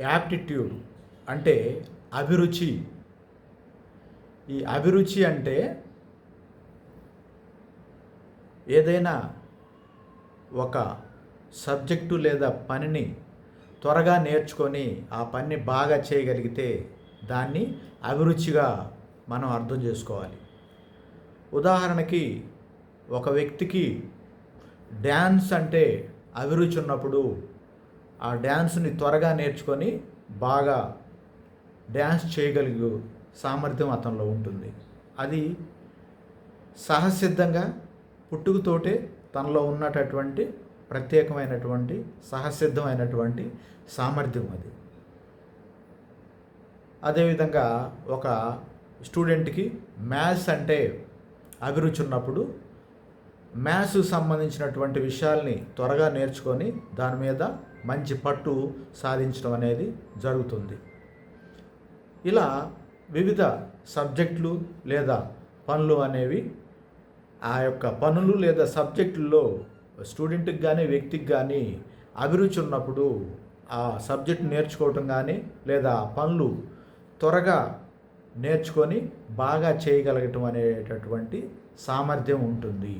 Aptitude అంటే అభిరుచి. ఈ అభిరుచి అంటే ఏదైనా ఒక సబ్జెక్టు లేదా పనిని త్వరగా నేర్చుకొని ఆ పనిని బాగా చేయగలిగితే దాన్ని అభిరుచిగా మనం అర్థం చేసుకోవాలి. ఉదాహరణకి ఒక వ్యక్తికి డ్యాన్స్ అంటే అభిరుచి ఉన్నప్పుడు ఆ డ్యాన్స్ని త్వరగా నేర్చుకొని బాగా డ్యాన్స్ చేయగలిగే సామర్థ్యం అతనిలో ఉంటుంది. అది సహసిద్ధంగా పుట్టుకతోటే తనలో ఉన్నటువంటి ప్రత్యేకమైనటువంటి సహసిద్ధమైనటువంటి సామర్థ్యం అది. అదేవిధంగా ఒక స్టూడెంట్కి మ్యాథ్స్ అంటే అభిరుచి ఉన్నప్పుడు మ్యాథ్స్కు సంబంధించినటువంటి విషయాల్ని త్వరగా నేర్చుకొని దాని మీద మంచి పట్టు సాధించడం అనేది జరుగుతుంది. ఇలా వివిధ సబ్జెక్టులు లేదా పనులు అనేవి ఆ యొక్క పనులు లేదా సబ్జెక్టుల్లో స్టూడెంట్కి కానీ వ్యక్తికి కానీ అభిరుచి ఉన్నప్పుడు ఆ సబ్జెక్ట్ నేర్చుకోవటం కానీ లేదా పనులు త్వరగా నేర్చుకొని బాగా చేయగలగటం అనేటటువంటి సామర్థ్యం ఉంటుంది.